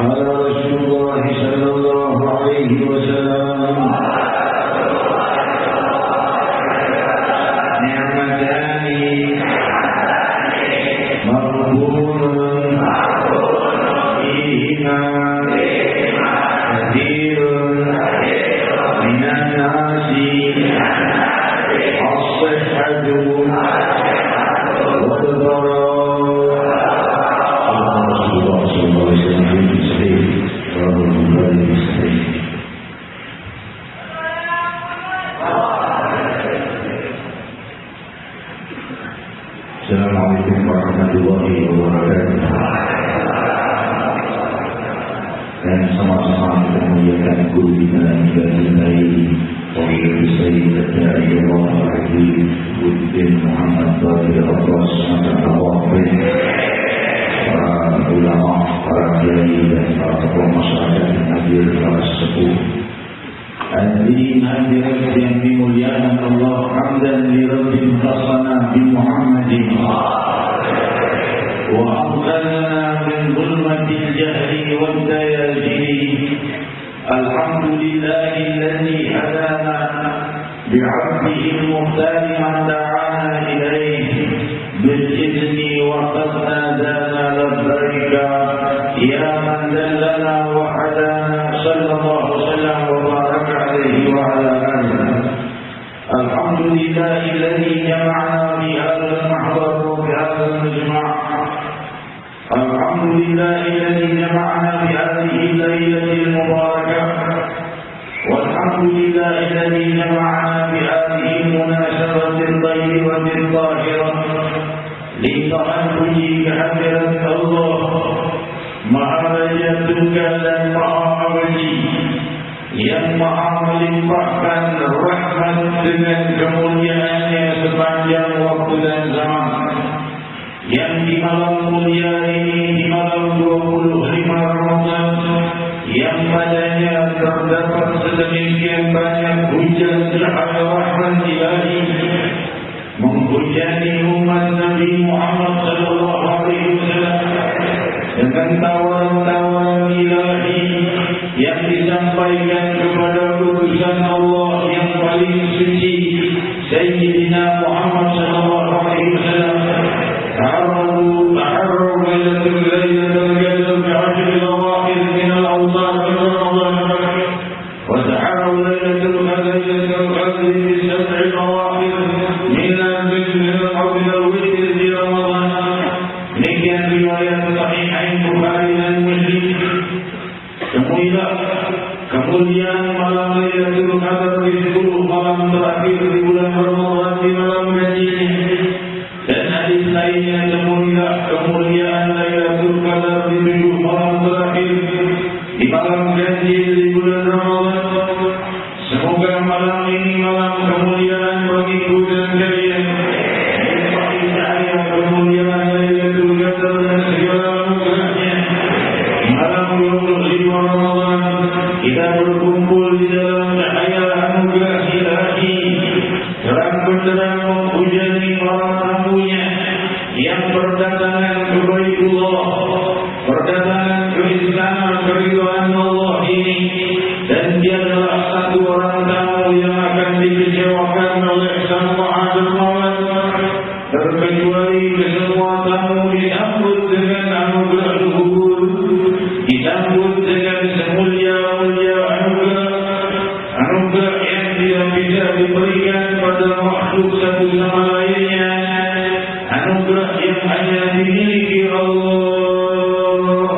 قال رسول الله صلى الله عليه وسلم نعمتان مغبون فيهما كثير من الناس الصحة والضراء. Assalamualaikum warahmatullahi wabarakatuh. Dan sama-sama kita memuliakan guru kita dan juga cintai Fadilatul Sayyid Al-Da'iyullah Al-Habib Buddin Muhammad Fadil Abbas Al-Waqif, para ulama, para kiai dan para tokoh masyarakat yang hadir, para sesepuh hadirin hadirat yang dimuliakan Allah. Hamdan li rabbil khasana bi Muhammadin wa afdalna min zulmatil jahli wad dayajiri. Alhamdulillahi alladhi hadana bi'abdihi al-muhtari man da'ana ilayhi bil idni wa qad nadana labbaika ya man dallana wa hadana sallallahu sallam wa baraka alaihi wa ala alihi. Alhamdulillahi alladhi jama'ana bi hadha al-mahdar wa bi hadha al-majma'. Alhamdulillahi alladhi jama'ana bi hadhihi al-laylati al-mubarakah. Walhamdulillahi alladhi jama'ana bi hadhihi al-munasabati al-tayyibati al-tahirah li ta'alluji hadirat Allah. Maha Rajatuka dan Maha Awali yang Maha melimpahkan rahmat dengan kemuliaannya sepanjang waktu dan zaman, yang di malam mulia ini, di malam 25 Ramadan, yang padanya terdapat sedemikian banyak hujan cahaya rahmat ilahi menghujani umat Nabi Muhammad sallallahu alaihi wasallam dengan tawaran-tawaran ilahi yang disampaikan kepada utusan Allah yang paling suci, Sayyidina Muhammad sallallahu alaihi wasallam. تعرضوا ليلة القدر بعشر ظواهر من الأوصاف من رمضان، وتعرضوا ليلة القدر بسبع ظواهر من الوتر في رمضان. Demikian riwayat Sahihain Bukhari dan Muslim. Kemuliaan malam Lailatul Qadar di 10 malam terakhir di bulan Ramadan di malam ganjil. Dan hadis lainnya kemuliaan Lailatul Qadar di 7 malam terakhir di malam ganjil di bulan Ramadan. Semoga malam ini malam kemuliaan bagiku dan kalian. Cahaya kemuliaan Lailatul Qadar dan segala mukanya. Malam 25 Ramadan kita berkumpul di dalam cahaya anugerah ilahi, terang benderang menghujani para tamunya yang berdatangan ke Baitullah, berdatangan ke istana keridhaan Allah ini, dan dia adalah satu orang tamu yang akan dikecewakan oleh Sang Maha Dermawan, terkecuali kesemua tamu disambut dengan anugerah luhur, disambut dengan semulia-mulia anugerah yang tidak bisa diberikan pada makhluk satu sama lainnya, anugerah yang hanya dimiliki Allah,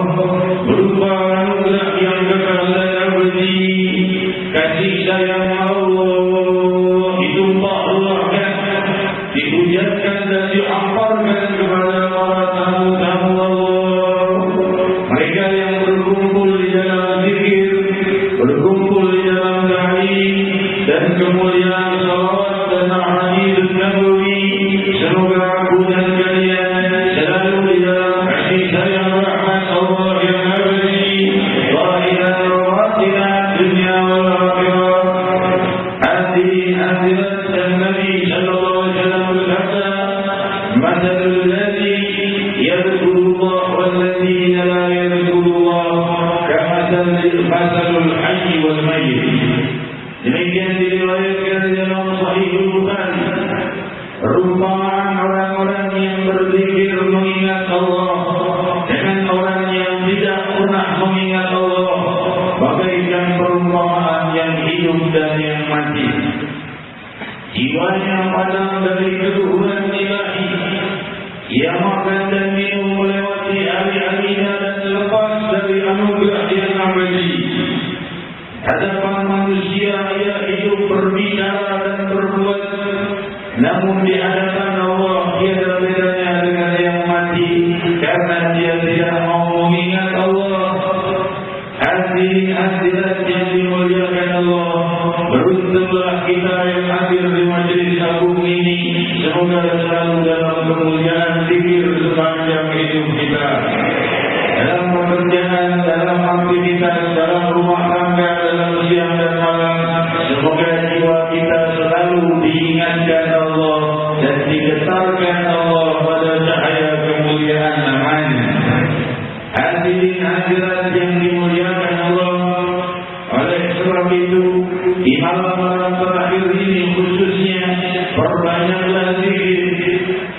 berupa anugerah yang kekal dan abadi. Kasih sayang Allah ditumpahkan, dihujatkan dan dihamparkan kepada para tamu-tamu Allah. Mereka yang berkumpul di dalam zikir, berkumpul di dalam ta'lim dan kemuliaan salawat dan ahadits nabawi. Semoga aku dan kalian selalu di dalam kasih sayang rahmat Allah yang abadi, zahiran wa batinan, dunia wal akhirah. Hadirat dan Nabi sallallahu alaihi wasallam berkata, "Mathalul ladzi yadhkurullah wal ladzina la yadhkurullah yang padam dari keluhuran ilahi, yang makan dan minum melewati hari-harinya dan lepas dari anugerah yang abadi. Hadapan manusia ia hidup berbicara dan berbuat, namun di hadapan Allah tiada bedanya dengan yang mati, karena dia tidak mau mengingat Allah. Hadirin hadirat yang dimuliakan Allah, beruntunglah kita yang hadir di majlis agung ini. Semoga selalu dalam kemuliaan zikir sepanjang hidup kita, dalam pekerjaan, dalam aktivitas, dalam rumah tangga, dalam siang dan malam. Semoga jiwa kita selalu diingatkan Allah dan digetarkan Allah pada cahaya kemuliaan namanya. Hadirin hadirat yang dimuliakan Allah, oleh sebab itu di malam-malam terakhir ini khususnya perbanyaklah zikir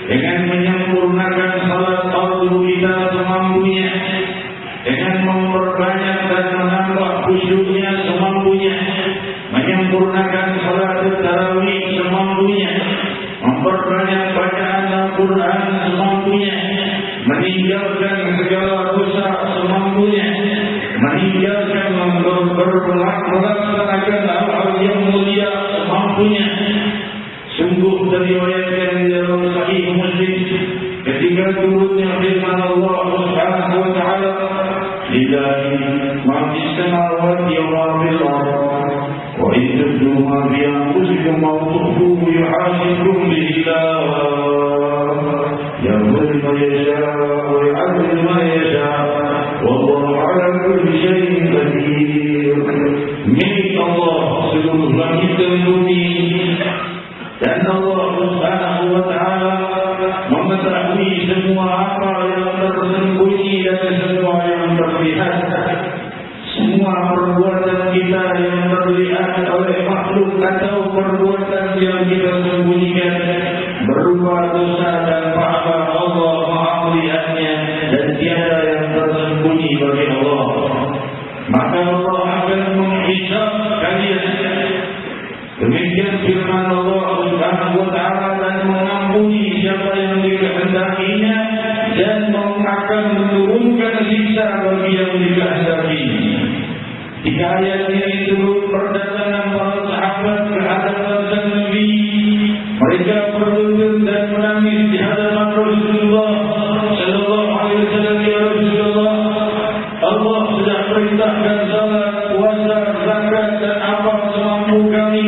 dengan menyempurnakan salat fardu kita semampunya, dengan memperbanyak dan menambah khusyuknya semampunya, menyempurnakan salat tarawih semampunya, memperbanyak bacaan Al-Quran semampunya, meninggalkan segala dosa semampunya, meninggalkan melaksanakan hal-hal yang mulia semampunya. Sungguh diriwayatkan di dalam Sahih Muslim ketika turunnya firman Allah Subhanahu wa taala, "Lillahi ma fis samawati wa ma fil ardh, wa in tubdu ma fi anfusikum aw tukhfuhu yuhasibkum bihi Allah, yaghfiru ma yasha wa yu'adhibu ma yasha, wallahu 'ala kulli syai'in qadir." Milik Allah seluruh langit dan bumi, dan Allah Subhanahu wa taala mengetahui semua apa yang tersembunyi dan semua yang terlihat. Semua perbuatan kita yang terlihat oleh makhluk atau perbuatan yang kita sembunyikan berupa dosa dan pahala, Allah Maha melihatnya dan tiada yang tersembunyi bagi Allah. Maka Allah akan menghisab kalian. Demikian firman Allah Subhanahu wa taala, dan mengampuni siapa yang dikehendakinya dan akan menurunkan siksa bagi yang dikehendakinya. Jika ayat ini turun berdatangan para sahabat ke hadapan sang Nabi, mereka berlutut dan menangis di hadapan Rasulullah sallallahu alaihi wasallam. Ya Rasulullah, Allah sudah perintahkan salat, puasa, zakat dan apa semampu kami.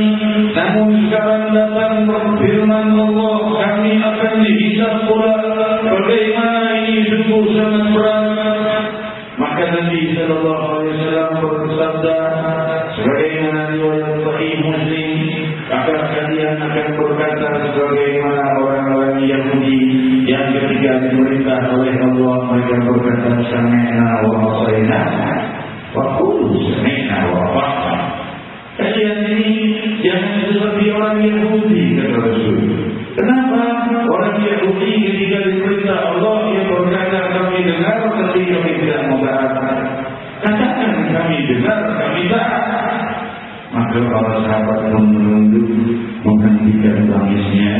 Namun sekarang datang firman Allah, kami akan dihisab pula. Bagaimana ini sungguh sangat berat. Maka Nabi sallallahu alaihi wasallam bersabda sebagaimana riwayat Sahih Muslim, maka kalian akan berkata sebagaimana orang-orang Yahudi yang ketika diperintah oleh Allah mereka berkata sami'na wa ata'na wa qulu sami'na wa ata'na. Kalian ini jangan seperti orang Yahudi, kata Rasul. Kenapa orang Yahudi ketika diperintah Allah ia berkata kami dengar tapi kami tidak mau taat. Katakan kami dengar, kami taat. Maka para sahabat pun menunduk menghentikan tangisnya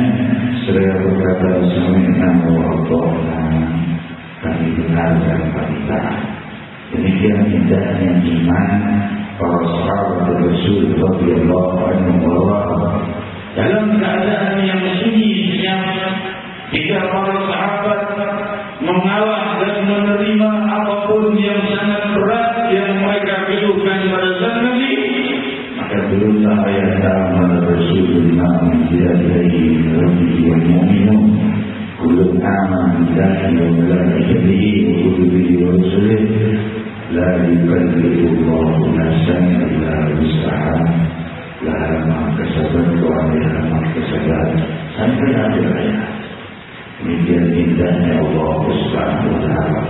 seraya berkata sami'na wa ata'na, kami dengar dan kami taat. Demikian indahnya iman para sahabat Rasul radhiyallahu anhu dalam keadaan yang sunyi senyap. Jika para sahabat mengalah dan menerima apapun yang sangat berat yang mereka keluhkan pada sang Nabi, maka turunlah ayat amal Rasulullah menjadi rabbi wal mu'minun kullu aman billahi wa malaikatihi wa kutubihi wa rusulihi la yukallifu nafsan illa wus'aha laha ma kasabat wa 'alaiha ma kasabat, sampai akhir ayat. Demikian indahnya Allah Subhanahu wa taala.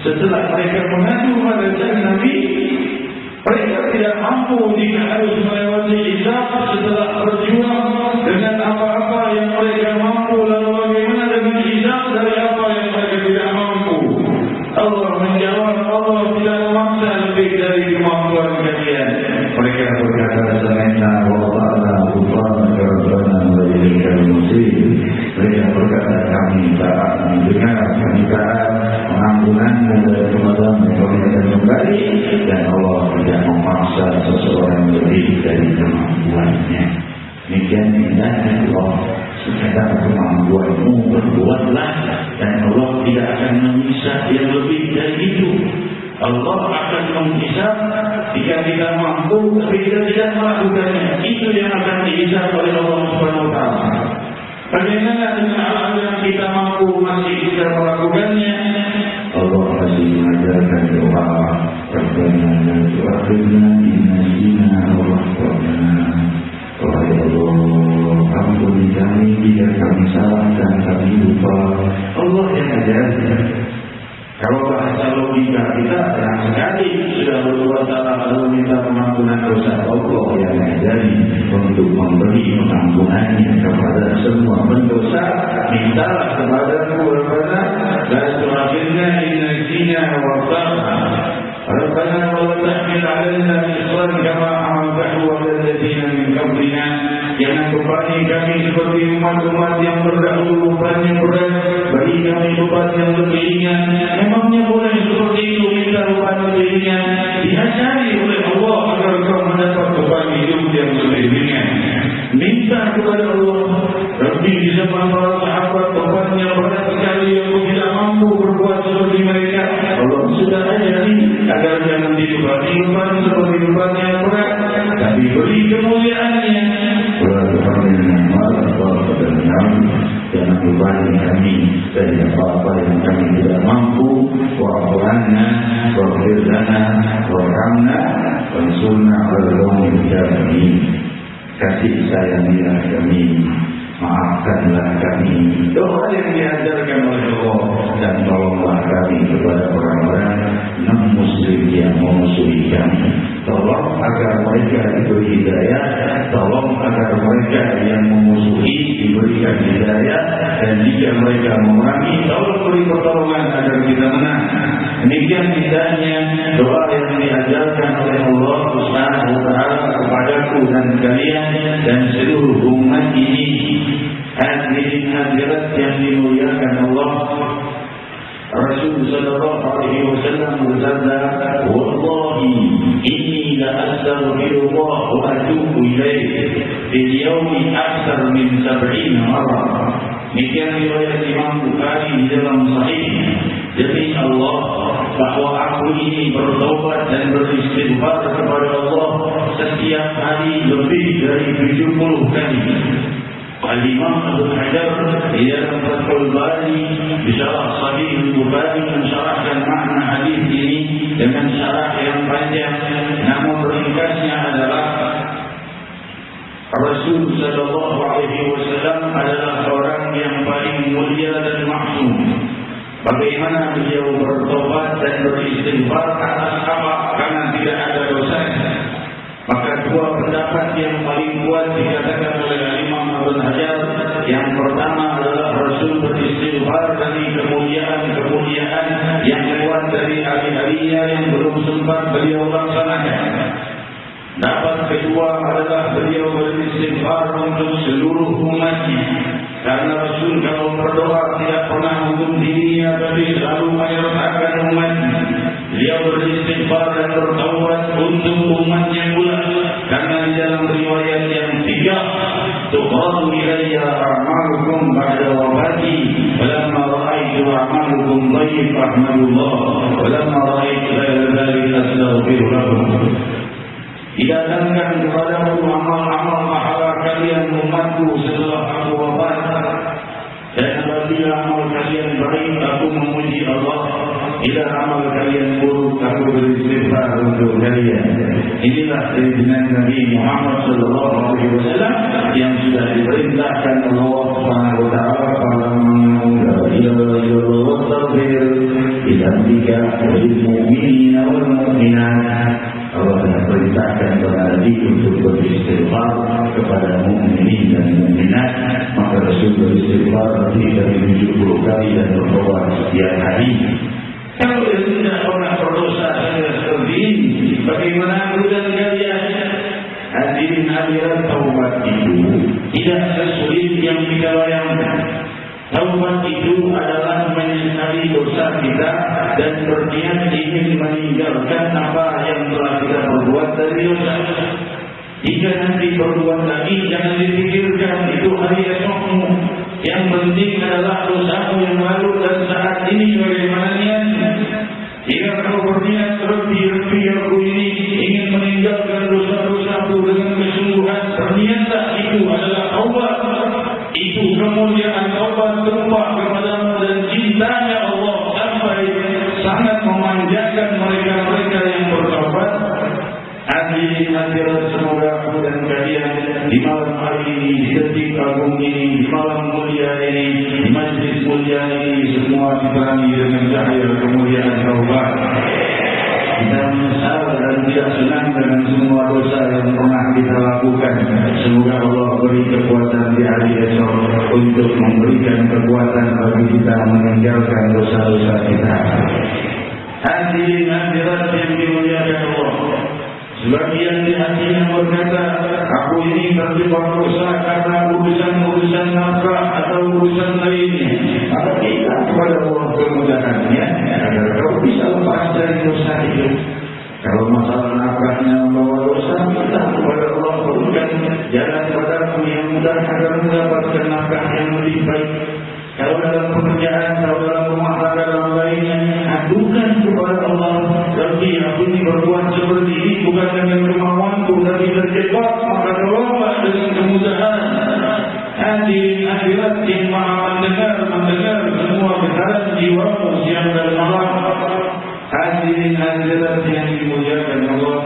Setelah mereka mengadu pada sang Nabi, mereka tidak mampu jika harus melewati hisab. Setelah berjuang dengan apa-apa yang mereka mampu, lalu bagaimana dengan hisab dari apa yang mereka tidak mampu? Allah menjawab, Allah tidak memaksa lebih dari kemampuan kalian. Mereka berkata sami'na wa ata'na ghufranaka rabbana wa ilaika mendengar permintaan pengampunanmu dan kembali kembali, dan Allah tidak memaksa seseorang lebih dari kemampuannya. Demikian indahnya Allah. Sekadar kemampuanmu berbuatlah, dan Allah tidak akan menyiksa yang lebih dari itu. Allah akan menghisab jika kita mampu, tapi kita tidak melakukannya. Itu yang akan dihisab oleh Allah Subhanahu Wa Taala. Bagaimana dengan hal yang kita mampu masih bisa melakukannya? Allah masih mengajarkan doa. Rabbana la tu'akhidna in nasina aw akhtana. Wahai Allah, ampuni kami jika kami salah dan kami lupa. Allah yang ajarkan. Kalau bahasa logika kita terang sekali, sudah berbuat salah lalu minta pengampunan dosa, Allah yang mengajari untuk memberi pengampunannya kepada semua pendosa. Mintalah kepada-Mu Rabbana la tu'akhidna in nasina wa akhtana. Rabbana wa la tahmil 'alaina isran kama hamaltahu 'ala alladziina min qablina. Jangan bebani kami seperti umat-umat yang terdahulu beban yang berat, beri kami beban yang lebih ringan. Memangnya boleh seperti itu, minta beban lebih ringan? Dihajari oleh Allah agar kau mendapat beban hidup yang lebih ringan. Minta kepada Allah. Rabbi di zaman para sahabat beban yang berat sekali yang tidak mampu berbuat seperti mereka. Allah sudah ajari agar jangan dibebani beban seperti beban yang berat, tapi beri kemuliaannya. Jangan bebani kami dari apa-apa yang kami tidak mampu. Wa'afurana, wa'afirlana, wa'ramna, wansurna al-Qawmi al-Jahilin. Kasih sayangilah kami, maafkanlah kami. Doa yang diajarkan oleh Allah, dan tolonglah kami kepada orang-orang non-muslim yang memusuhi kami. Tolong agar mereka diberi hidayah, tolong agar mereka yang memusuhi diberikan hidayah, dan jika mereka memerangi, tolong beri pertolongan agar kita menang. Demikian indahnya doa yang diajarkan oleh Allah Subhanahu Wa Taala kepadaku dan kalian dan seluruh umat ini. Hadirin hadirat yang dimuliakan Allah, Rasul sallallahu alaihi wasallam bersabda, "Wallahi inni la astaghfirullah wa atubu ilaih fil yawmi akthar min 70 marrah." Demikian riwayat Imam Bukhari di dalam Sahih. Demi Allah bahwa aku ini bertaubat dan beristighfar kepada Allah setiap hari lebih dari 70 kali. Al-Imam Abu Hajar di dalam Fathul Bari di syarah Sahih Bukhari mensyarahkan makna hadis ini dengan syarah yang panjang, namun ringkasnya adalah Rasul sallallahu alaihi wasallam adalah orang yang paling mulia dan maksum. Bagaimana beliau bertobat dan beristighfar atas apa? Karena tidak ada dosa. Maka dua pendapat yang paling kuat dikatakan oleh Imam Abu Hajar. Yang pertama adalah Rasul beristighfar dari kemuliaan-kemuliaan yang lewat dari hari-harinya yang belum sempat beliau laksanakan. Dapat kedua adalah beliau beristighfar untuk seluruh umatnya. Karena Rasul kalau berdoa tidak pernah untuk dirinya, tapi selalu menyertakan umatnya. Beliau beristighfar dan bertaubat untuk umatnya pula. Karena di dalam riwayat yang tiga, tuqadu ilayya a'malukum ba'da wafati, walamma ra'aitu a'malukum thayyib ahmadullah, walamma ra'aitu ghayra dzalika astaghfiru lakum. Didatangkan kepadamu amal-amal pahala kalian umatku setelah aku wafat, dan apabila amal kalian baik aku memuji Allah, bila amal kalian buruk aku beristighfar untuk kalian. Inilah keinginan Nabi Muhammad sallallahu alaihi wasallam yang sudah diperintahkan Allah Subhanahu wa taala pada Allah telah perintahkan kepada Nabi untuk beristighfar kepada mukminin dan mukminat. Maka Rasul beristighfar lebih dari 70 kali dan berdoa setiap hari. Kalau dia tidak pernah berdosa seperti ini, bagaimana aku dan kalian? Hadirin hadirat, taubat itu tidak sesulit yang kita bayangkan. Taubat itu adalah menyesali dosa kita dan berniat ingin meninggalkan apa yang telah kita perbuat dari dosa. Jika nanti berbuat lagi, jangan dipikirkan itu hari esokmu. Yang penting adalah dosamu yang lalu dan saat ini bagaimana niatnya. Jika kau berniat lebih aku ini ingin meninggalkan dosa-dosaku dengan kesungguhan, berniatlah itu adalah taubat. Itu kemuliaan taubat tumpah kepadamu dan cintanya Allah sampai sangat memanjakan mereka-mereka yang bertaubat. Hadirin hadirat, semoga aku dan kalian di malam hari ini, di detik agung ini, di malam mulia ini, di majlis mulia ini, semua diterangi dengan cahaya kemuliaan taubat. Kita menyesal dan tidak senang dengan semua dosa yang pernah kita lakukan. Semoga Allah beri kekuatan di hari esok untuk memberikan kekuatan bagi kita meninggalkan dosa-dosa kita. Hadirin hadirat yang dimuliakan Allah, sebagian di hatinya berkata, aku ini terjebak dosa karena urusan-urusan nafkah atau urusan lainnya. Maka kita kepada Allah kemudahannya agar kau bisa lepas dari dosa itu. Kalau masalah nafkahnya membawa dosa, kita kepada Allah berikan jalan padamu yang mudah agar mendapatkan nafkah yang lebih baik. Kalau dalam pekerjaan, kalau dalam rumah tangga dan lainnya, adukan kepada Allah. Tapi aku ini berbuat seperti ini bukan dengan kemauanku, tapi terjebak, maka tolonglah dengan kemudahan. Hadirin hadirat yang maha mendengar semua getaran jiwamu siang dan malam. Hadirin hadirat yang dimuliakan Allah,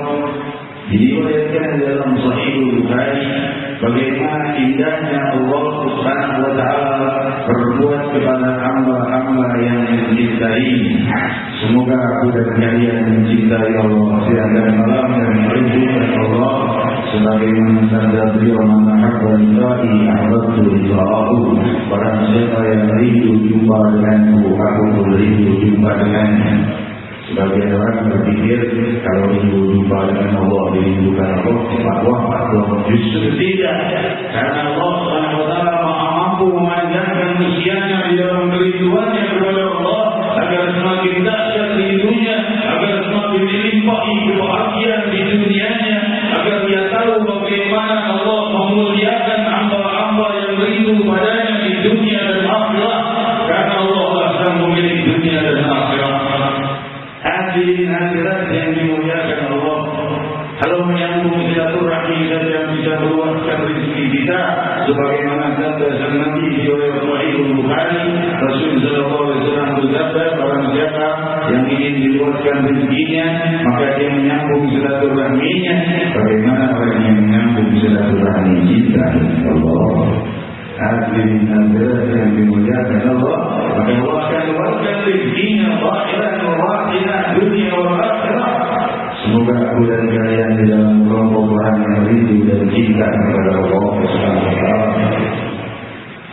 diriwayatkan dalam Sahih Bukhari bagaimana indahnya Allah Subhanahu wa taala berbuat kepada hamba-hamba yang mencintai. Semoga aku dan kalian mencintai Allah siang dan malam dan merindukan Allah sebagaimana sabda beliau, "Man ahabba liqa'i ahbabtu liqa'ahu." Barang siapa yang rindu jumpa denganku, aku pun rindu jumpa dengannya. Sebagian orang berpikir kalau rindu jumpa dengan Allah dirindukan Allah cepat wafat. Justru tidak, karena Allah SWT maha mampu memanjangkan usianya di dalam kerinduannya kepada Allah agar semakin dahsyat di dunia, agar semakin dilimpahi kebahagiaan di dunianya, agar dia tahu bagaimana Allah memuliakan hamba-hamba yang rindu padanya di dunia dan akhirat, karena Allah lah sang pemilik dunia dan akhirat. Hadirin hadirat yang dimuliakan Allah, kalau menyambung silaturahmi saja bisa meluaskan rezeki kita, sebagaimana sabda sang Nabi di Sahih Bukhari, Rasul sallallahu alaihi wasallam bersabda, barang siapa yang ingin diluaskan rezekinya, maka dia menyambung silaturahminya bagaimana orang yang menyambung silaturahmi kita. Allah. Hadirin hadirat yang dimuliakan Allah, maka Allah akan luaskan rezekinya zahiran wa batinan, dunia wal akhirah. Semoga aku dan kalian di dalam kelompok orang yang rindu dan cinta kepada Allah Subhanahu wa taala.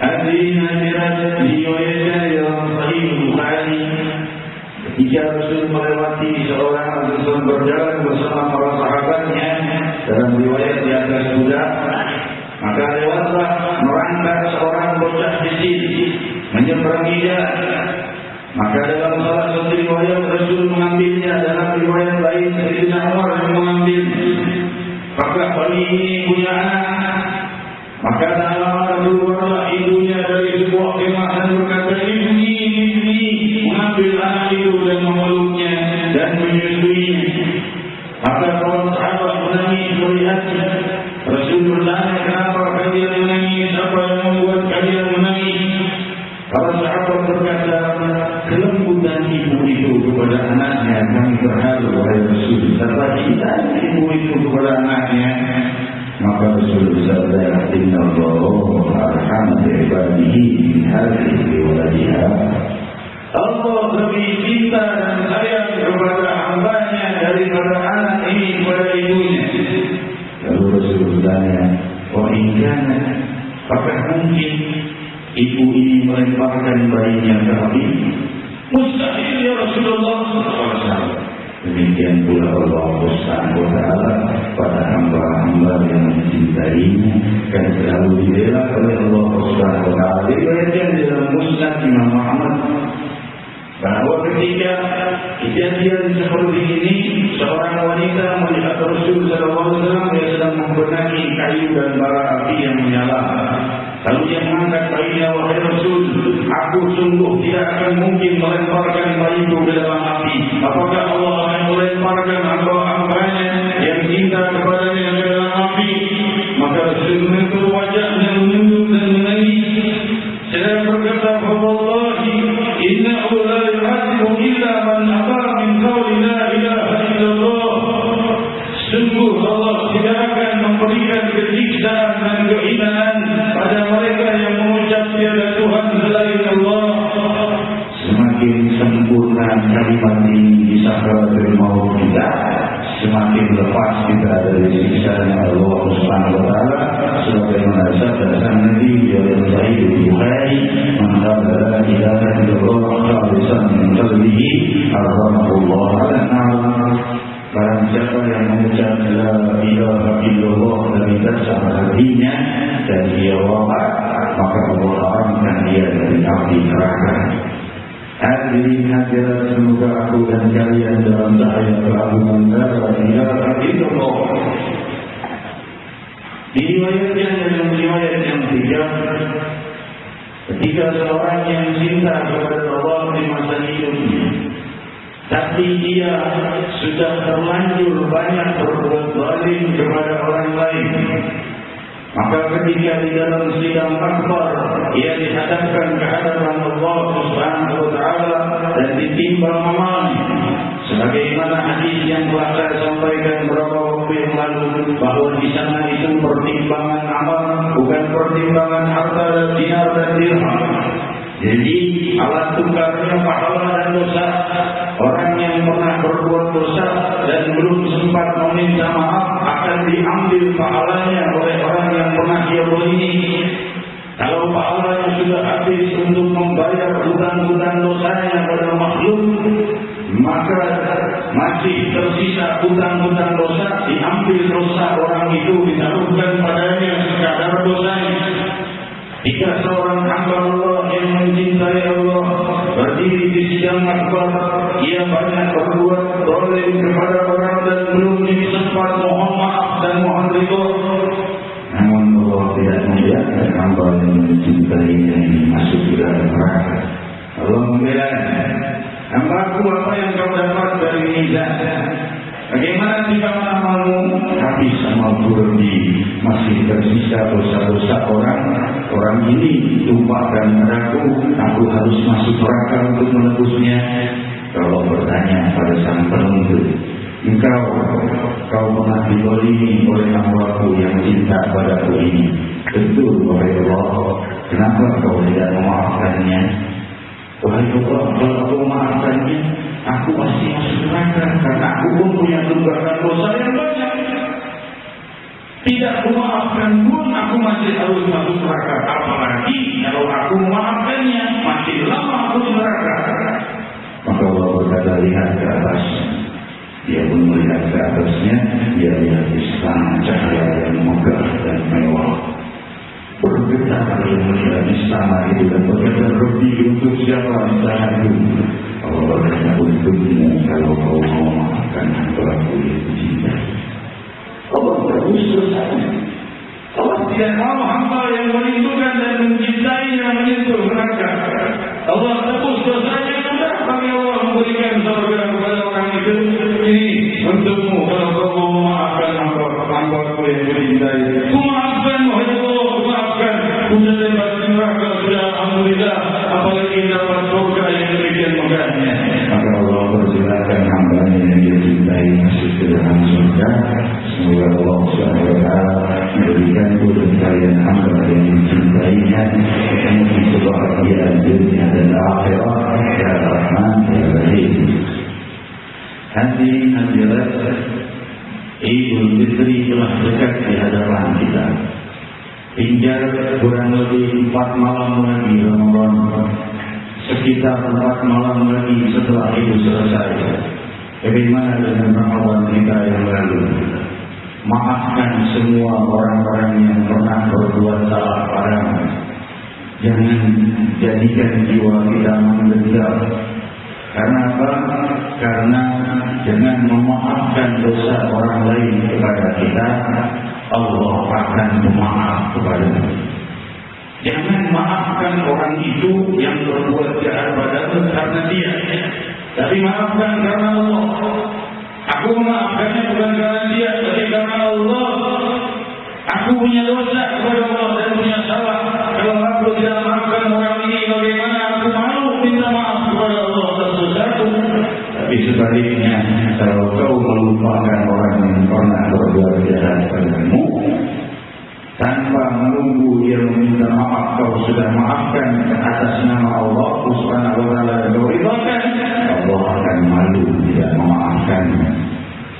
Hadirin hadirat diriwayatkan dalam Sahih Bukhari, ketika Rasul melewati seorang Rasul berjalan bersama para sahabatnya dalam riwayat di atas kuda, maka lewatlah merangkak seorang bocah kecil menyeberangi jalan. Maka dalam salah satu riwayat Rasul mengambilnya, dalam riwayat lain Sayyidina Umar yang mengambil. Maka bayi ini punya anak. Maka tak lama keluarlah ibunya dari sebuah kemah dan berkata, "Ibni, mengambil anak itu dan memeluknya dan menyusuinya." Maka kawan sahabat menangis melihatnya. Rasul bertanya, "Kenapa kalian menangis? Apa yang membuat kalian menangis?" Para sahabat berkata, "Kelembutan ibu itu kepada anaknya kami terharu oleh Rasul, serta cinta ibu itu kepada anaknya." Maka Rasul bersabda, "Inna Allah arham bi'ibadihi min hadhihi waladiha." Allah lebih cinta dan sayang kepada hambanya daripada anak ini kepada ibunya. Lalu Rasul bertanya, "Wa in kana, apakah mungkin ibu ini melemparkan bayinya ke api?" "Mustahil ya Rasulullah." Demi Demikian pula Allah Subhanahu wa Ta'ala pada hamba-hamba yang mencintainya dan selalu dibela oleh Allah Subhanahu wa Ta'ala. Diriwayatkan dalam Musnad Imam Ahmad bahwa ketika kejadian seperti ini, seorang wanita melihat Rasul sallallahu alaihi wasallam yang sedang membenahi kayu dan bara api yang menyala. Lalu dia mengangkat bayinya, wahai Rasul, aku sungguh tidak akan mungkin melemparkan bayiku ke dalam api. Apakah Allah akan melemparkan hamba-hambanya yang cinta kepadanya ke dalam api? Maka Rasul menyentuh wajahnya, menunduk dan menangis. Saya berkata, wallahi innahu la yu'adzibu illa man ata min qawli la ilaha illallah. Sungguh Allah tidak akan memberikan kejiksaan dan keimanan pada mereka yang mengucap tiada Tuhan selain Allah. Semakin sempurna kalimat ini di sakaratul maut kita, semakin lepas kita dari siksaan Allah Subhanahu wa Ta'ala. Sebagaimana sabda Nabi dalam Sahih Bukhari, "Man qala la ilaha illallah khalisan min qalbihi, harramahu Allah 'ala." Barang siapa yang mengucap la ilaha illallah dari dasar hatinya dan dia wafat, maka Allah haramkan dia dari api neraka. Hadirin hadirat, semoga aku dan kalian dalam cahaya keagungan la ilaha illallah. Diriwayatkan dalam riwayat yang tiga, ketika seorang yang cinta kepada Allah di masa hidupnya, tapi dia sudah terlanjur banyak berbuat zalim kepada orang lain, maka ketika di dalam sidang akbar ia dihadapkan ke hadapan Allah Subhanahu wa Ta'ala dan ditimbang amalnya, sebagaimana hadis yang telah saya sampaikan beberapa waktu yang lalu, bahwa di sana itu pertimbangan amal, bukan pertimbangan harta dan dinar dan dirham. Jadi alat tukarnya pahala dan dosa. Orang yang pernah berbuat dosa dan belum sempat meminta maaf akan diambil pahalanya oleh orang yang pernah dia bolimi. Kalau pahalanya sudah habis untuk membayar hutang-hutang dosanya pada makhluk, maka masih tersisa hutang-hutang dosa, diambil dosa orang itu, ditaruhkan padanya sekadar dosanya. Jika seorang hamba Allah yang mencintai Allah berdiri di sidang akbar, ia banyak berbuat zalim kepada orang dan belum sempat mohon maaf dan mohon ridho, namun Allah tidak membiarkan hamba yang mencintainya ini masuk ke dalam neraka. Allah membela, hambaku, apa yang kau dapat dari mizan? Bagaimana jika amalmu habis, amalku lebih, masih tersisa dosa-dosa orang ini tumpahkan padaku, aku harus masuk neraka untuk menebusnya. Kalau bertanya pada sang penuntut, kau pernah dizalimi oleh hambaku yang cinta padaku ini? Tentu, wahai Allah, kenapa kau tidak memaafkannya? Wahai Allah, kalau aku memaafkannya, aku pasti masuk neraka, karena aku pun punya tunggakan dosa yang banyak. Tidak memaafkan pun aku masih harus masuk neraka. Apalagi kalau aku memaafkannya, masih lama aku di neraka. Maka Allah berkata, lihat ke atas. Dia pun melihat ke atasnya, dia lihat istana cahaya yang megah dan mewah. Bergetar dia melihat istana itu dan berkata, lebih untuk siapa istana itu? Allah berkata, untukmu kalau kau mau maafkan hambaku yang dicintai. Allah terus dosanya. Allah tidak mau hamba yang merindukan dan mencintai yang menyentuh neraka. Allah tebus dosanya, sudah bagi Allah memberikan surga kepada orang itu. Ini untukmu kalau kau mau memaafkan hambaku yang dicintai. Ku maafkan, wahai Allah, ku maafkan. Sudah bebas di neraka, sudah alhamdulillah. Apalagi dapat surga yang demikian megahnya. Maka Allah persilakan hambanya yang dia cintai masuk ke dalam surga. Semoga Allah Subhanahu wa Ta'ala memberikan kepada kalian hamba yang dicintainya memiliki kebahagiaan dunia dan akhirat. Ya Rahman, Ya Rahim. Hadirin hadirat, Idul Fitri telah dekat di hadapan kita. Tinggal kurang lebih 4 malam lagi Ramadan, sekitar 4 malam lagi setelah itu selesai. Bagaimana dengan Ramadan kita yang lalu? Maafkan semua orang-orang yang pernah berbuat salah padamu. Jangan jadikan jiwa kita mendendam. Karena apa? Karena dengan memaafkan dosa orang lain kepada kita, Allah akan memaaf kepadamu. Jangan maafkan orang itu yang berbuat jahat padamu karena dia, tapi maafkan karena Allah. Aku memaafkannya bukan karena dia, tapi karena Allah. Aku punya dosa kepada Allah dan punya salah. Kalau aku tidak maafkan orang ini, bagaimana aku malu minta maaf kepada Allah atas dosaku? Tapi sebaliknya, kalau kau melupakan orang yang pernah berbuat jahat padamu, tanpa menunggu dia meminta maaf, kau sudah maafkan atas nama Allah Subhanahu wa taala dan kau ridhakan, Allah akan malu tidak memaafkan.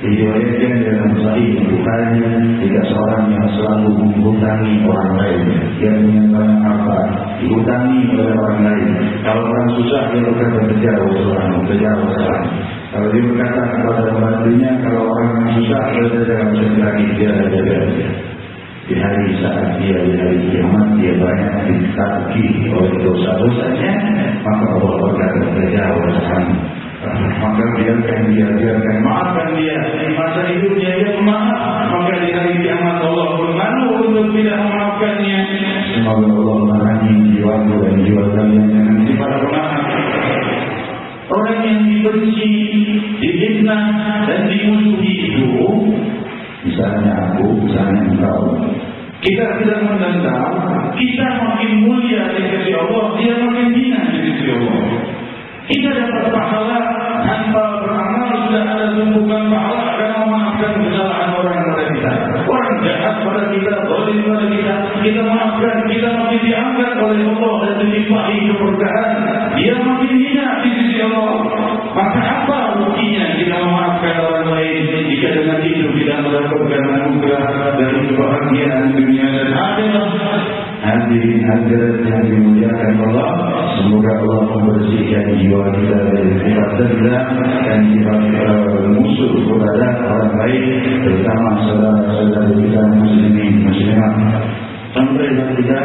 Diriwayatkan dalam Sahih Bukhari, jika seorang yang selalu menghutangi orang lain, dia punya banyak harta, dihutangi oleh orang lain. Kalau orang susah, dia berkata berjauh. Kalau dia berkata kepada pembantunya, kalau orang yang susah, dia jangan lagi, dia jaga. Di hari saat dia di hari kiamat, dia banyak ditagih oleh dosa-dosanya, maka Allah berkata berjauh. Maka biarkan maafkan dia. Di masa hidupnya dia pemaaf, maka di hari kiamat Allah bermalu untuk tidak memaafkannya. Semoga Allah menahangi jiwaku dan jiwa kalian dengan sifat pemaaf. Orang yang dibenci, difitnah dan dimusuhi itu, misalnya aku, misalnya engkau, kita tidak menentang, kita makin mulia di sisi Allah, dia makin hina di sisi Allah. Kita dapat pahala tanpa beramal, sudah ada tumpukan pahala karena memaafkan kesalahan orang pada kita. Orang jahat pada kita, zalim pada kita, kita maafkan, kita makin diangkat oleh Allah dan dilimpahi keberkahan. Dia makin hina di sisi Allah. Maka apa ruginya kita memaafkan orang lain jika dengan itu kita mendapatkan anugerah dari kebahagiaan dunia dan akhirat? Hadirin hadirat yang dimuliakan Allah, semoga Allah membersihkan jiwa kita dari sifat dendam dan sifat musuh kepada orang lain, terutama saudara-saudara kita muslimin muslimat. Sampailah kita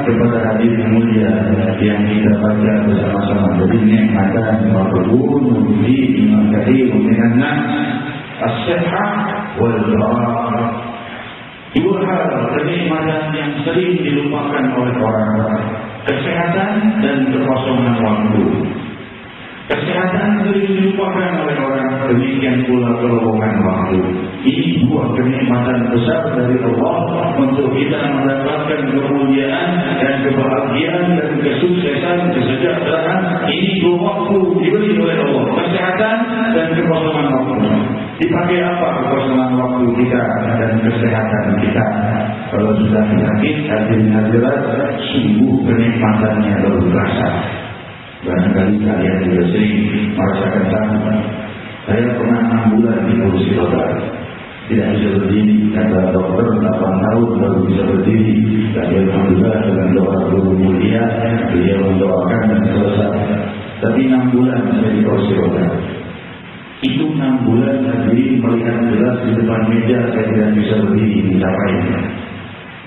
kepada hadis yang mulia yang kita baca bersama-sama. Jadi nikmatan maqbulun fi katsirun minan nas as-sihhah wal faragh. Dua hal kenikmatan yang sering dilupakan oleh orang, kesehatan dan kekosongan waktu. Kesehatan sering dilupakan oleh orang, demikian pula kelowongan waktu. Ini dua kenikmatan besar dari Allah untuk kita mendapatkan kemuliaan dan kebahagiaan dan kesuksesan, kesejahteraan. Ini dua waktu diberi oleh Allah, kesehatan dan kekosongan waktu. Dipakai apa kekosongan waktu kita dan kesehatan kita? Kalau sudah sakit, hadirin hadirat, sungguh kenikmatannya baru terasa. Barangkali kalian juga sering merasakan sama. Saya pernah 6 bulan di kursi roda, tidak bisa berdiri. Kata dokter 8 tahun baru bisa berdiri. Tapi alhamdulillah dengan doa guru mulia, beliau mendoakan dan selesai. Tapi 6 bulan saya di kursi roda. Itu 6 bulan hadirin melihat jelas di depan meja saya tidak bisa berdiri mencapainya.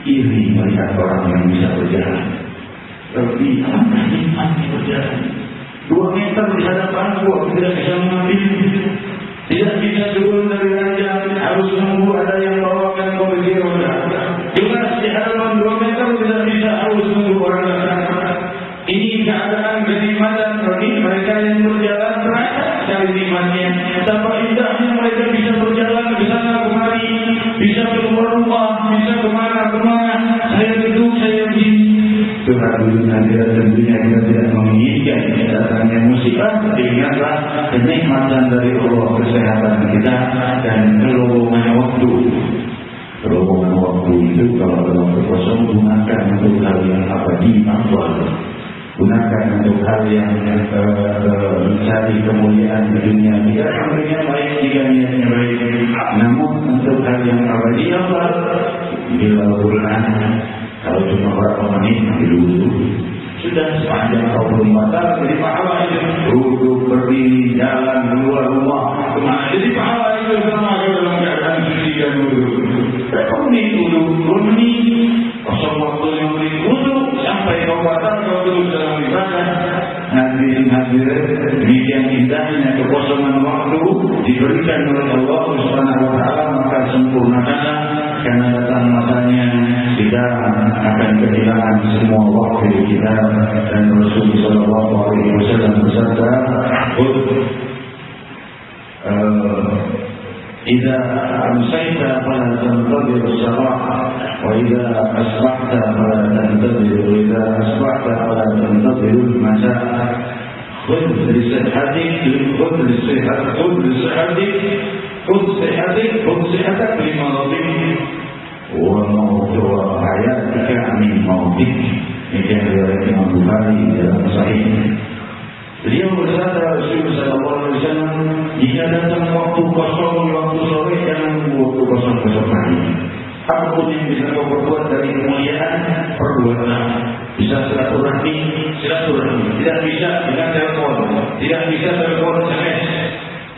Iri melihat orang yang bisa berjalan. Tapi nikmatnya berjalan 2 meter di hadapanku, aku tidak bisa mengambil, tidak bisa turun dari ranjang, harus menunggu ada yang bawakan kursi roda. Juga di hadapan 2 meter tidak bisa, harus menunggu orang datang. Ini keadaan kenikmatan bagi mereka yang berjalan terasa cari nikmatnya. Tanpa indahnya mereka bisa berjalan ke sana kemari, bisa keluar rumah, bisa kemana-kemana. Saya duduk, saya begini. Tuhan dunia tentunya kita tidak menginginkan datangnya musibah, tapi ingatlah kenikmatan dari Allah, kesehatan kita dan kelowongan waktu. Kelowongan waktu itu kalau waktu kosong gunakan untuk hal yang abadi afdal. Gunakan untuk hal yang mencari kemuliaan di dunia. Jika amalnya baik, jika niatnya baik. Namun untuk hal yang abadi apa? Bila bulan. Kalau cuma berapa menit dulu sudah sepanjang 24 tahun jadi pahala itu. Duduk, berdiri, jalan, keluar rumah, kemana Jadi pahala itu sama dalam keadaan suci dan wudu. Rukni wudu, rukni kosong waktu 5 menit wudu sampai kau batal kau terus dalam ibadah. Hadirin demikian indahnya kekosongan waktu diberikan oleh Allah Subhanahu wa taala, maka sempurnakanlah, karena datang masanya kita akan kehilangan semua waktu kita. Dan Rasulullah sallallahu alaihi wasallam bersabda, "Idza amsayta fala tantazir as-sabah, wa idza asbahta fala tantazir, wa idza asbahta fala tantazir al-masa." خذ صحتك لمرضك وموضوع حياتك من موتك. Ini riwayat Imam Bukhari dalam Sahih. Beliau bersabda, Rasulullah sallallahu alaihi wasallam, jika datang waktu kosong di waktu sore, jangan waktu kosong besok hari. Apapun yang bisa kau perbuat dari kemuliaan, perbuatlah. Bisa silaturahmi. Tidak bisa dengan telepon, tidak bisa telepon SMS,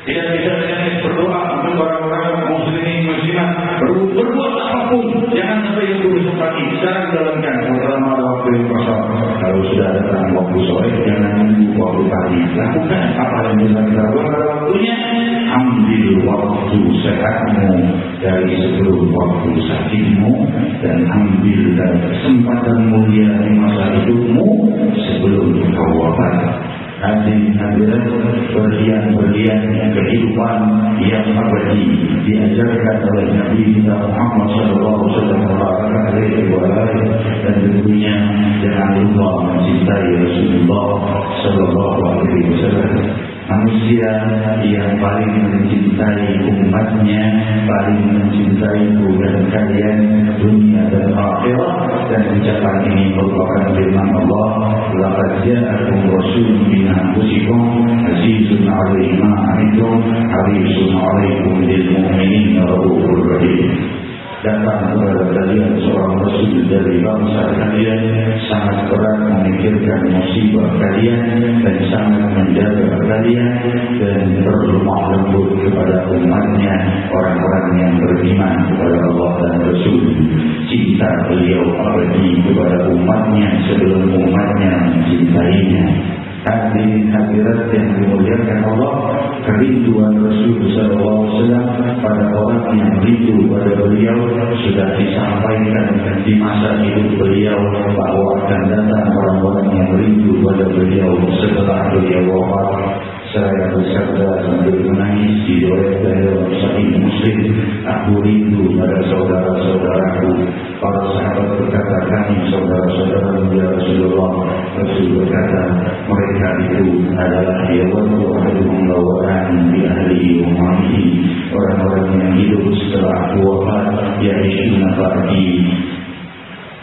tidak bisa dengan berdoa untuk orang-orang muslimat. Berbuat apapun, jangan sampai itu besok pagi. Sekarang jalankan selama ada waktu yang kosong. Kalau sudah datang waktu sore, jangan menunggu waktu pagi. Lakukan apa yang bisa kita lakukan pada waktunya. Ambil waktu sehatmu dari sebelum waktu sakitmu, dan ambil dari kesempatan mulia di masa hidupmu sebelum kau wafat. Hadirin berlian kehidupan yang abadi diajarkan oleh Nabi kita Muhammad sallallahu alaihi wasallam, dan tentunya jangan lupa mencintai Rasulullah sallallahu alaihi wasallam. Manusia yang paling mencintai umatnya, paling mencintaiku dan kalian dunia dan akhirat. Dan ucapan ini merupakan firman Allah, laqad ja'akum rasulun min anfusikum azizun 'alaihi ma 'anittum harisun 'alaikum bil mu'minina raufur rahim. Datang kepada kalian seorang Rasul dari bangsa kalian, sangat berat memikirkan musibah kalian dan sangat menjaga kalian, dan berlemah lembut kepada umatnya, orang-orang yang beriman kepada Allah dan Rasul. Cinta beliau abadi kepada umatnya sebelum umatnya mencintainya. Hadirat yang dimuliakan Allah, kerinduan Rasul sallallahu alaihi wasallam pada orang yang rindu pada beliau sudah disampaikan di masa hidup beliau, bahwa akan datang orang-orang yang rindu pada beliau setelah beliau wafat. Saya bersabda sambil menangis di dalam Sahih Muslim, aku rindu pada saudara-saudaraku. Para sahabat berkata, kami saudara-saudara ya Rasulullah. Rasul berkata, mereka itu adalah yawaddu ahaduhum lawa'an bi ahlihi wa malihi, orang-orang yang hidup setelah aku wafat, ya'ishuna ba'di.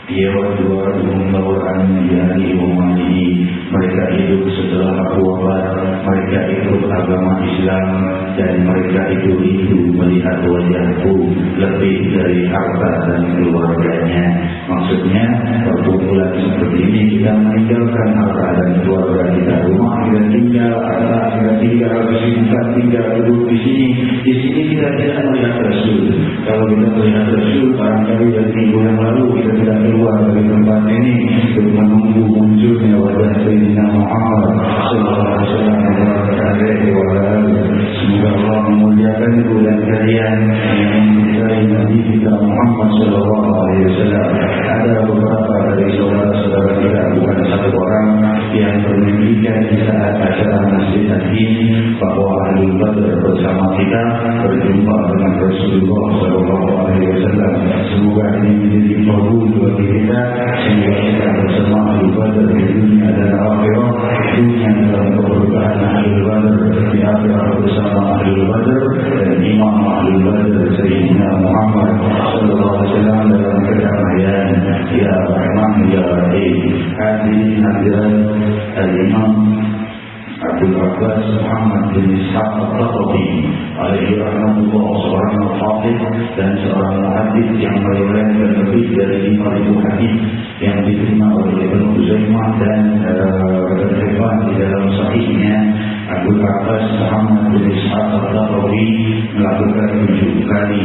Yawaddu ahaduhum lawa'an bi ahlihi wa malihi, mereka hidup setelah aku wafat, mereka ikut agama Islam, dan mereka itu rindu melihat wajahku lebih dari harta dan keluarganya. Maksudnya perkumpulan seperti ini, kita meninggalkan harta dan keluarga kita, rumah kita tinggal, harta kita tinggal, kesibukan tinggal, duduk di sini. Di sini kita tidak melihat Rasul. Kalau kita melihat Rasul, barangkali dari minggu yang lalu kita tidak keluar dari tempat ini untuk menunggu munculnya wajah Sayyidina Muhammad sallallahu alaihi wasallam. Semoga Allah memuliakan dan kalian yang mencintai Nabi kita Muhammad sallallahu alaihi wasallam. Ada beberapa dari saudara-saudara kita, bukan satu orang, yang bermimpikan di saat acara nasihat ini bahwa Ahlul Badr bersama kita berjumpa dengan Rasulullah sallallahu alaihi wasallam. Semoga ini menjadi kabul bagi kita, sehingga kita bersama Ahlul Badr di dunia dan akhirat. Dunia dalam keberkahan Ahlul Badr, di akhirat bersama Ahlul Badr dan Imam Ahlul Badr Sayyidina Muhammad sallallahu alaihi wasallam dalam kedamaian. Ya Rahman ya Rahim. Hadirin Al-Imam Abdul Abbas Muhammad bin Ishaq Al-Qatabi alaihi rahmatullah, seorang al-hafidh dan seorang muhaddits yang meriwayatkan lebih dari 5.000 hadis yang diterima oleh Ibnu Uzaimah dan Ibnu Hibban di dalam sahihnya. Abdul Abbas Muhammad bin Ishaq Al-Qatabi Nawawi melakukan 7 kali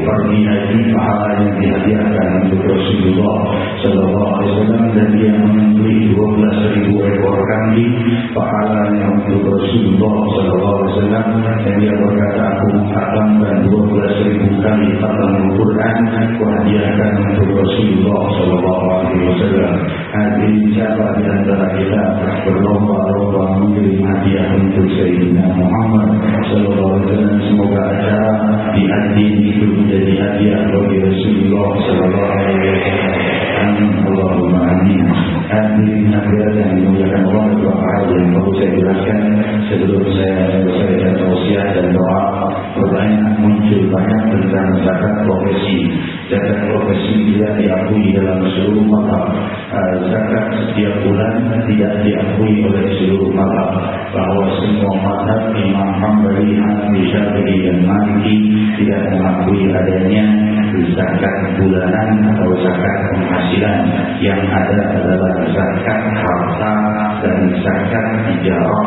pergi haji, pahalanya dihadiahkan untuk Rasulullah Sallallahu Alaihi Wasallam, dan dia menyembelih 12.000 ekor kambing, pahalanya untuk Rasulullah Sallallahu Alaihi Wasallam, dan dia berkata, aku menghatamkan 12.000 kali khatamul Quran, kuhadiahkan untuk Rasulullah Sallallahu Alaihi Wasallam. Hadirin siapa di antara kita berlomba-lomba mengirim hadiah untuk Sayyidina Muhammad Sallallahu Alaihi Wasallam? Semoga acara di haji itu menjadi hadiah bagi Rasulullah Sallallahu Alaihi Wasallam. Amin Allahumma amin. Hadirin hadirat yang dimuliakan Allah, beberapa hal yang perlu saya jelaskan sebelum saya selesaikan tausiah dan doa. Pertanyaan muncul banyak tentang zakat profesi. Zakat profesi tidak diakui dalam seluruh mazhab. Zakat setiap bulan tidak diakui oleh seluruh mazhab. Bahwa semua mazhab Imam Hambali, Hanafi, Syafi'i dan Maliki tidak mengakui adanya zakat bulanan atau zakat penghasilan. Yang ada adalah zakat harta dan zakat tijarah.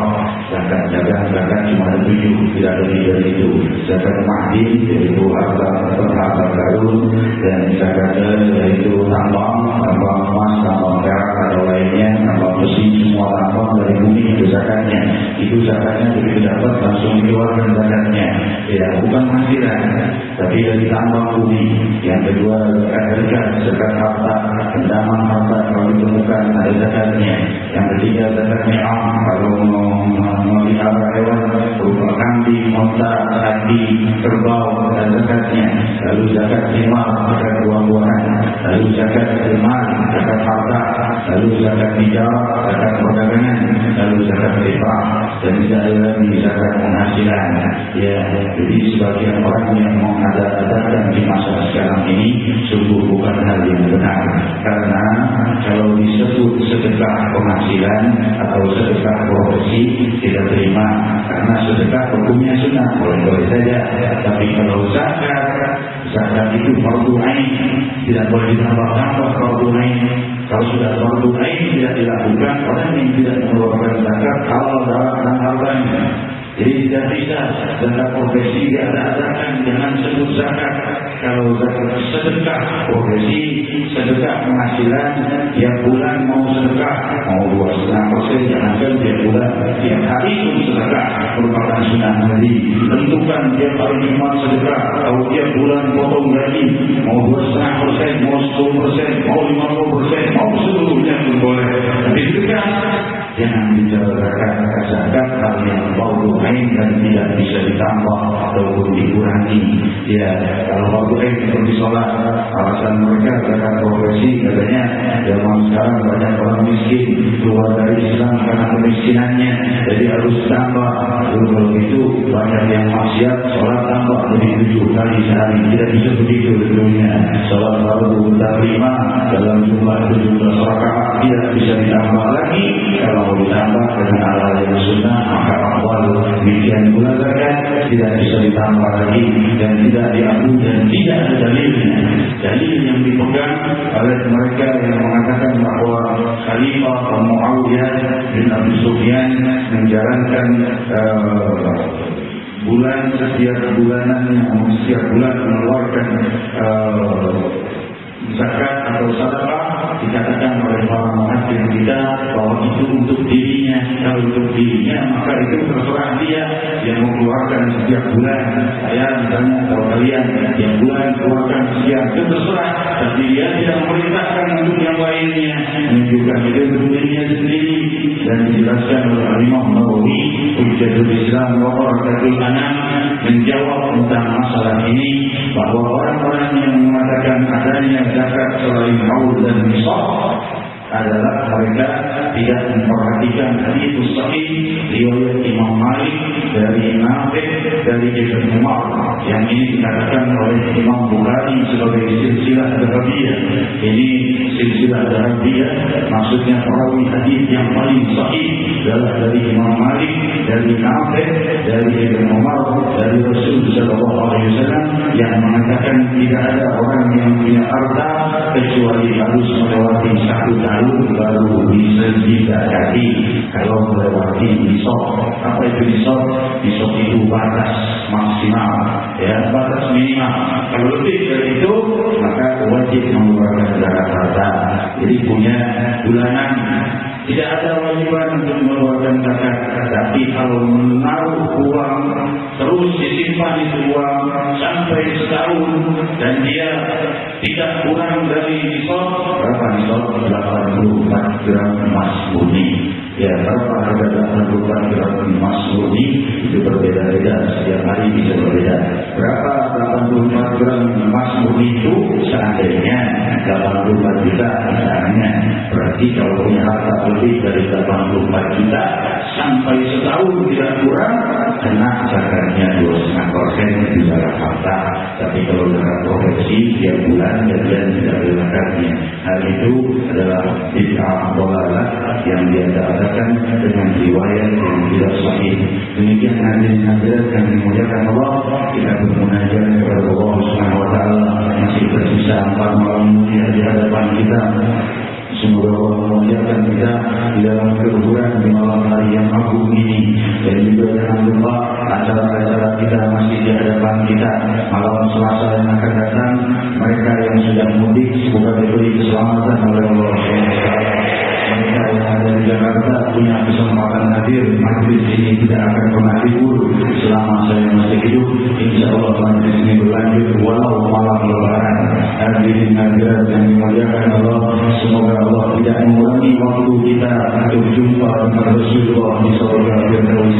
Zakat dagang, zakat cuma ada 7, tidak lebih dari itu. Zakat mahdin yaitu harta karun, dan zakat yaitu tambang emas, tambang perak atau lainnya, tambang besi, semua tambang dari bumi itu zakatnya. Itu zakatnya begitu dapat langsung dikeluarkan zakatnya. Ya, bukan hasilan, tapi dari tambang bumi. Yang kedua zakat harta, pendaman harta kalau ditemukan ada zakatnya. Yang ketiga zakat ni'am, kalau memelihara hewan berupa kambing, unta, sapi, kerbau ada zakatnya. Lalu zakat timah, zakat buah-buahan. Lalu zakat emas, zakat harta. Lalu zakat tijarah, zakat perdagangan. Lalu zakat riba, dan tidak ada lagi zakat penghasilan. Ya, jadi sebagian orang yang mengada-adakan di masa sekarang ini sungguh bukan hal yang benar. Karena kalau disebut sedekah penghasilan atau sedekah profesi tidak terima, karena sedekah hukumnya sunnah, boleh-boleh saja. Tapi kalau zakat itu fardu ain, tidak boleh ditambah-tambah fardu ain. Kalau sudah fardu ain tidak dilakukan, orang yang tidak mengeluarkan zakat halal dan hartanya. Jadi tidak bisa zakat profesi diadakan, jangan sebut zakat. Kalau zakat sedekah profesi, sedekah penghasilan, tiap bulan mau sedekah, mau 2,5%, jangankan tiap bulan, tiap hari pun sedekah merupakan sunnah Nabi. Tentukan tiap hari Jumat sedekah, kalau tiap bulan potong gaji, mau 2,5%, mau 10%, mau 50%, mau seluruhnya pun boleh. Tapi sedekah jangan bicara zakat hal yang fardu ain dan tidak bisa ditambah ataupun dikurangi. Ya, kalau fardu ain seperti sholat, alasan mereka zakat profesi katanya zaman sekarang banyak orang miskin keluar dari Islam karena kemiskinannya, jadi harus tambah. Kalau begitu banyak yang maksiat, sholat tambah jadi 7 kali sehari. Tidak bisa begitu dunia. Sholat fardu terima dalam jumlah 17 rakaat tidak bisa ditambah lagi. Kalau ditambah dengan hal yang sunnah maka awal demikian pula zakat tidak bisa ditambah lagi dan tidak diakui dan tidak ada dalilnya. Dalil yang dipegang oleh mereka yang mengatakan bahwa Khalifah Muawiyah bin Abi Sufyan menjalankan bulan setiap bulanan yang setiap bulan mengeluarkan zakat atau sedekah, dikatakan oleh para muhaddits kita bahwa itu untuk dirinya. Kalau untuk dirinya maka itu terserah dia yang mengeluarkan setiap bulan. Saya misalnya kalau kalian yang bulan keluarkan sekian, itu terserah, tapi dia tidak memerintahkan untuk yang lainnya, menunjukkan itu untuk dirinya sendiri. Dan dijelaskan oleh Imam Nawawi Hujjatul Islam wa Barakatul Anam menjawab tentang masalah ini, bahwa orang-orang yang mengatakan adanya zakat selain haul dan nisab adalah mereka tidak memperhatikan hadis sahih riwayat Imam Malik dari Nafi' dari Ibn Umar yang ini dikatakan oleh Imam Bukhari sebagai silsilah dhahabiyah. Ini silsilah dhahabiyah maksudnya perawi hadis yang paling sahih adalah dari Imam Malik, dari Nafi', dari Ibn Umar, dari Rasul sallallahu alaihi wasallam yang mengatakan tidak ada orang yang punya harta kecuali harus melewati 1 tahun baru bisa didakati. Kalau melewati nisab, apa itu nisab? Nisab itu batas maksimal minimal. Kalau lebih dari itu, maka wajib mengeluarkan zakat harta. Jadi punya bulanan. Tidak ada wajiban untuk mengeluarkan zakat, tapi kalau menaruh uang terus disimpan itu uang sampai setahun dan dia tidak kurang dari nisab, berapa nisab? 84 gram emas murni. Ya, berapa harga 84 gram emas murni itu berbeda-beda, setiap hari bisa berbeda. Berapa 84 gram emas murni itu? Seandainya 84 juta misalnya, berarti kalau punya harta lebih dari 84 juta sampai setahun tidak kurang, kena zakatnya 2,5% di zakat harta. Tapi kalau zakat profesi tiap bulan dan tidak ada zakatnya. Hal itu adalah bid'ah dhalalah yang diadakan dengan riwayat yang tidak sahih. Demikian hadirin yang dimuliakan Allah, kita bermunajat kepada Allah Subhanahu wa taala. Masih tersisa 4 malam mulia di hadapan kita. Semoga Allah memuliakan kita di dalam kehidupan di malam hari yang agung ini. Dan juga jangan lupa acara-acara kita masih di hadapan kita. Malam Selasa yang akan datang, mereka yang sudah mudik semoga diberi keselamatan oleh Allah. Mereka yang ada di Jakarta punya kesempatan hadir. Majlis ini tidak akan pernah libur selama saya masih hidup. Insya Allah majlis ini berlanjut walau malam lebaran. Hadirin hadirat yang dimuliakan Allah, semoga Allah tidak mengurangi waktu kita untuk jumpa dengan Rasulullah di surga Firdaus.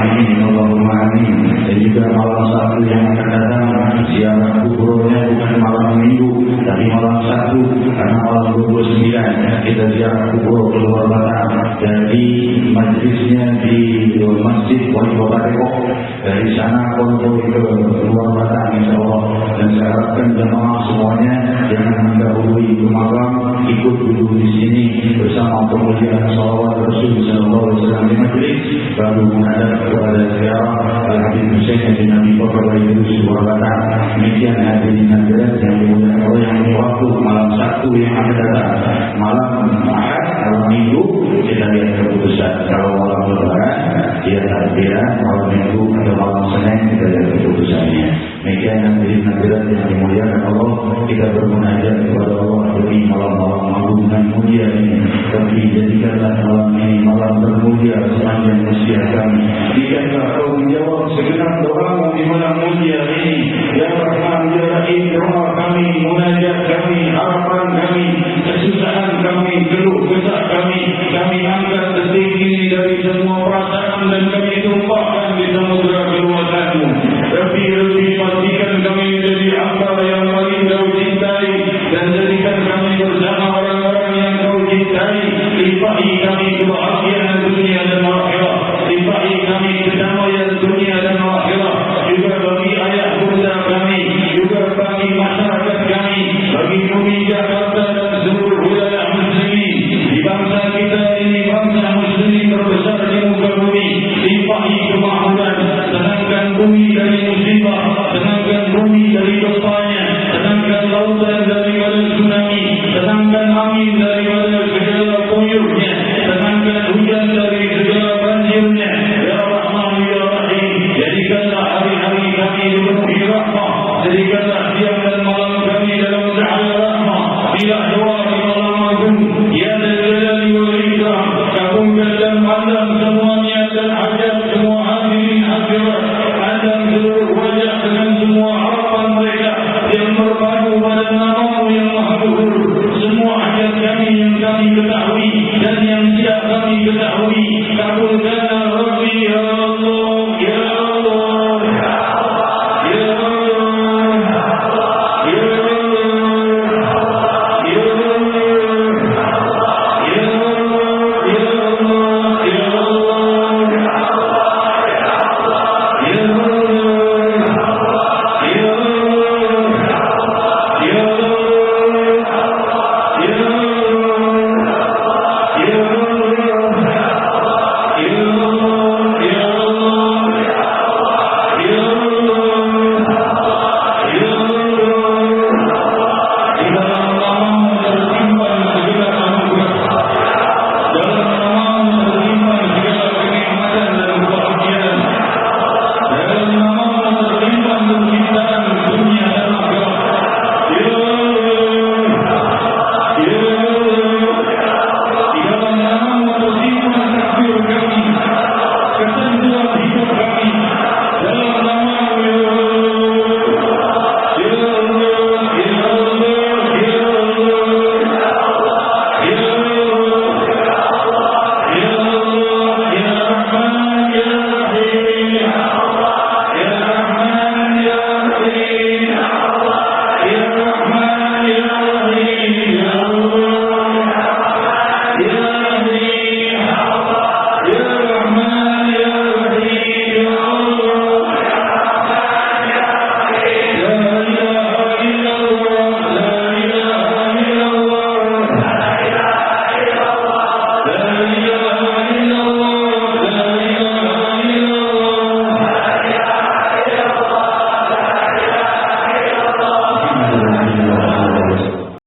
Amin Allahumma amin. Dan juga malam Sabtu yang akan datang, ziarah kuburnya bukan malam Minggu tapi malam Sabtu, karena malam 29 kita ziarah kubur keluar Batang. Jadi majlisnya di Masjid Wali Kota Depok. Dari sana konvoy ke luar Batang insya Allah. Dan saya harapkan jemaah semuanya jangan mendahului ke makam, ikut dulu di sini bersama kemuliaan salawat Rasul sallallahu alaihi wasallam di majlis, baru menghadap kepada ziarah Al-Habib Hussein bin Abi Bakar Al-Idrus luar Batang. Demikian hadirin hadirat yang dimuliakan Allah, yang ini waktu malam Sabtu yang akan datang. Malam Ahad, malam Minggu kita lihat keputusan. Kalau malam Lebaran dia takbiran, malam Minggu atau malam Senin kita lihat keputusannya. Demikian hadirin hadirat yang dimuliakan Allah, kita bermunajat kepada Allah demi malam-malam agung dan mulia ini. Tapi jadikanlah malam ini malam termulia sepanjang usia kami. Jikalau kau menjawab segenap doamu di malam mulia ini, ya Rahman ya Rahim, doa kami, munajat kami, harapan kami, kesusahan kami, keluh kesah kami angkat setinggi dari semua perasaan dan kami tumpahkan di samudera keluasan-Mu. Rabbi pastikan kami menjadi hamba yang paling Kau cintai, dan jadikan kami bersama orang-orang yang Kau cintai. Limpahi kami kebahagiaan dunia dan akhirat, limpahi kami kedamaian dunia dan akhirat, juga bagi ayah bunda kami, juga bagi masyarakat kami, bagi bumi Jakarta dan seluruh wilayah muslimin. Di bangsa kita ini, bangsa muslimin terbesar di muka bumi, limpahi kemakmuran, tenangkan bumi dari musibah, tenangkan bumi dari gempanya, tenangkan lautan daripada tsunami, tenangkan angin daripada segala kuyuhnya, tenangkan hujan dari segala banjirnya. Ya Rahman ya Rahim, jadikanlah hari-hari kami dipenuhi rahmah, jadikanlah siang dan malam kami dalam cahaya rahmah. Bila doa di malam agung, ya Jalali wal Ikram, kabulkan dan pandang semua niat dan hajat semua hadirin hadirat, pandang seluruh wajah dengan semua harapan mereka yang berpadu pada